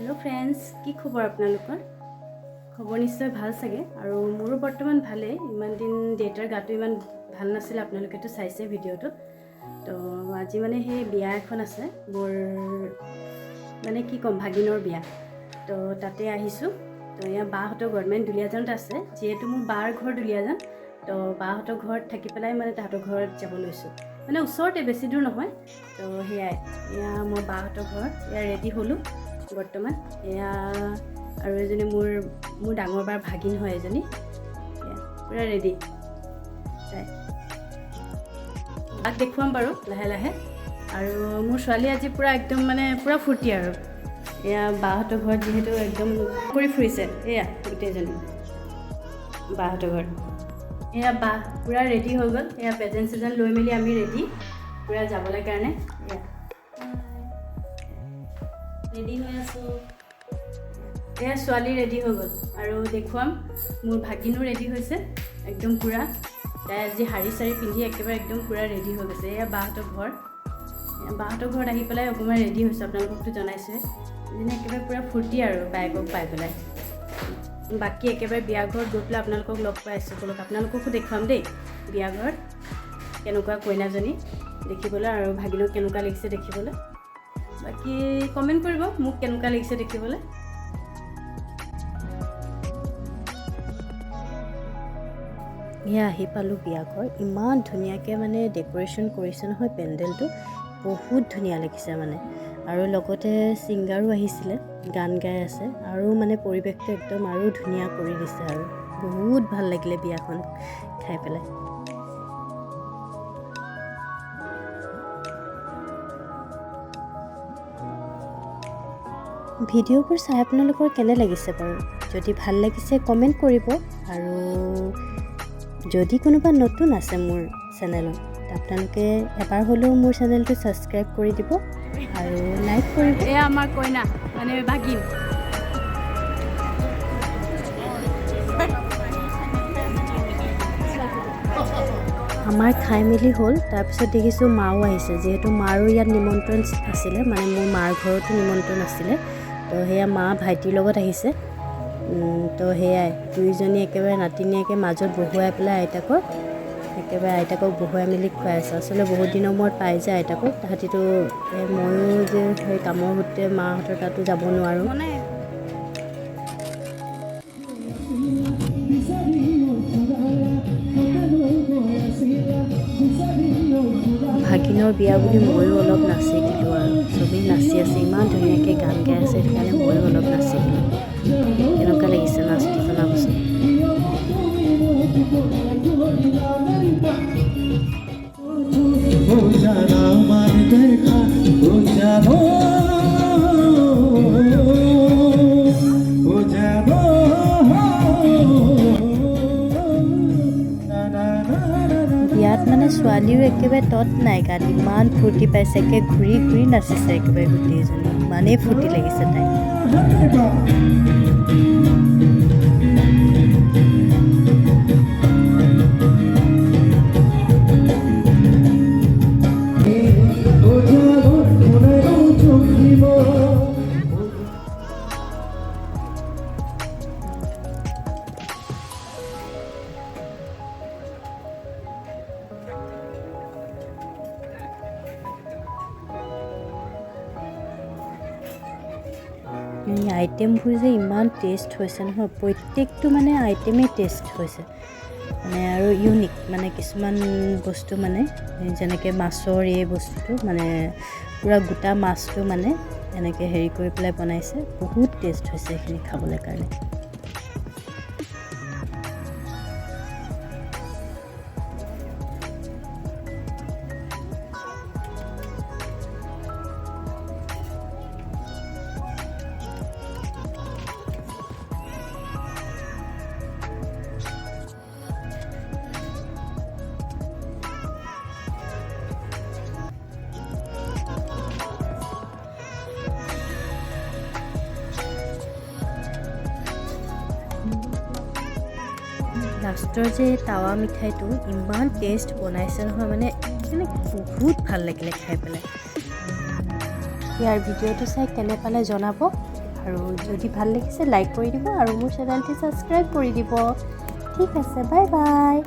Hello friends की खबर आपनालोकर खबर निश्चय ভাল सगे और मोर बर्तमान भाले इमान दिन डेटार गातो इमान ভাল नासिल आपनालोके तो चाइसे भिडिओটো तो आज माने हे बिया एखन आछे मोर माने की कम भागिनर बिया तो ताते आहिसु तो या बाहतो गवर्नमेंट दुलियाजान आछे जेहेतु मोर बार घर दुलियाजान तो बाहतो घर थाकी पेलाय माने ताहतो घर যাব लैसु माने उसरते बेसी दूर নহয় तो हेयाय या मोर बाहतो घर या रेडी हलु बर्तमान या और एजनी मोर डांगर बार भागिन है एजनी पूरा रेडी आग देखुवाम बारो लाहे लाहे और मोर छोवाली आज पूरा एकदम माने पूरा फूर्ति और या बाहतो घर जेहेतु एकदम কৰি ফুৰিছে এয়া গোটেইজনী बाहतो घर এয়া बा पूरा रेडी हो गल এয়া প্ৰেজেন্ট সিজন লৈ মেলি আমি रेडी पूरा যাবলৈ কাৰণে रेडी हो आसो एया छोवाली रेडी हो गल और देखुवाम मोर भागिनो रेडी होइसे एकदम पूरा ताई आज हारी सारी पिंधि एकेबारे एकदम पूरा रेडी हो गसे एया बाहतो घर आहि पेलाय अकमान रेडी होइसे आपनालोकतो जनाइसे जेने एकेबारे पूरा फूर्ति और बाइकक पाइ पेलाय बाकी एकेबारे बिया घर गৈ पेलाय आपनालोকক लग पाइছো कलक आपनालोकको देखुवाम दे बिया घर केनेकुवा कइनाजनी देखिबोले और भागिनो केनेकुवा লাগিছে देखिबोले बाकी कमेन्ट करिब मुक केनेकुवा লাগিছে देखिबोले या आहि पालो बिया घर इमान धुनियाके माने डेकोरेशन करिছে নহয় पेन्डेलটো बहुत धुनिया লাগিছে माने আৰু লগতে সিঙ্গাৰো আহিছিলে গান গাই আছে আৰু মানে পৰিবেশটো একদম আৰু ধুনিয়া কৰি দিছে আৰু বহুত ভাল লাগিলে বিয়াখন খাই পেলাই ভিডিঅ'বোৰ চাই আপোনালোকৰ কেনে লাগিছে বাৰু যদি ভাল লাগিছে কমেন্ট কৰিব আৰু যদি কোনোবা নতুন আছে মোৰ চেনেলত আপোনালোকে এবাৰ হলেও মোৰ চেনেলটো সাবস্ক্ৰাইব কৰি দিব আৰু লাইক কৰিব এ আমাৰ কইনা মানে ভাগিন আমাৰ খাই মিলি হ'ল তাৰপিছত দেখিছো মাও আহিছে যেহেতু মাৰো ইয়াত নিমন্ত্ৰণ আছিল মানে মোৰ মাৰ ঘৰতো নিমন্ত্ৰণ আছিল তো হেয়া মা ভাইটিৰ লগত আহিছে তো হেয়াই দুইজনী একেবাৰে নাতিনিয়াকে মাজত বহুৱাই পেলাই একেবাৰে আইতাকক বহুৱাই মিলি খুৱাই আছে আসলে বহুত দিনৰ মূৰত পাই যায় আইতাকক তাহাঁতিতো ময়ো যে সেই কামৰ সূত্ৰে মাহঁতৰ তাতো যাব নোৱাৰোঁ ভাগিনৰ বিয়া বুলি ময়ো অলপ নাচি দিলোঁ আৰু চবেই নাচি আছে ইমান ধুনীয়াকৈ গান গাই আছে সেইকাৰণে ময়ো অলপ নাচি দিলোঁ কেনেকুৱা লাগিছে নাচটো জনাবচোন বিয়াত মানে ছোৱালীও একেবাৰে তত নাই গাত ইমান ফূৰ্তি পাইছে একে ঘূৰি ঘূৰি নাচিছে একেবাৰে গোটেইজনী ইমানেই ফূৰ্তি লাগিছে তাই আইটেমবোৰ যে ইমান টেষ্ট হৈছে নহয় প্ৰত্যেকটো মানে আইটেমেই টেষ্ট হৈছে মানে আৰু ইউনিক মানে কিছুমান বস্তু মানে যেনেকৈ মাছৰ এই বস্তুটো মানে পুৰা গোটা মাছটো মানে এনেকৈ হেৰি কৰি পেলাই বনাইছে বহুত টেষ্ট হৈছে এইখিনি খাবলৈ কাৰণে লাষ্টৰ যে তাৱা মিঠাইটো ইমান টেষ্ট বনাইছে নহয় মানে বহুত ভাল লাগিলে খাই পেলাই ইয়াৰ ভিডিঅ'টো চাই কেনে পালে জনাব আৰু যদি ভাল লাগিছে লাইক কৰি দিব আৰু মোৰ চেনেলটি ছাবস্ক্ৰাইব কৰি দিব। ঠিক আছে, বাই বাই।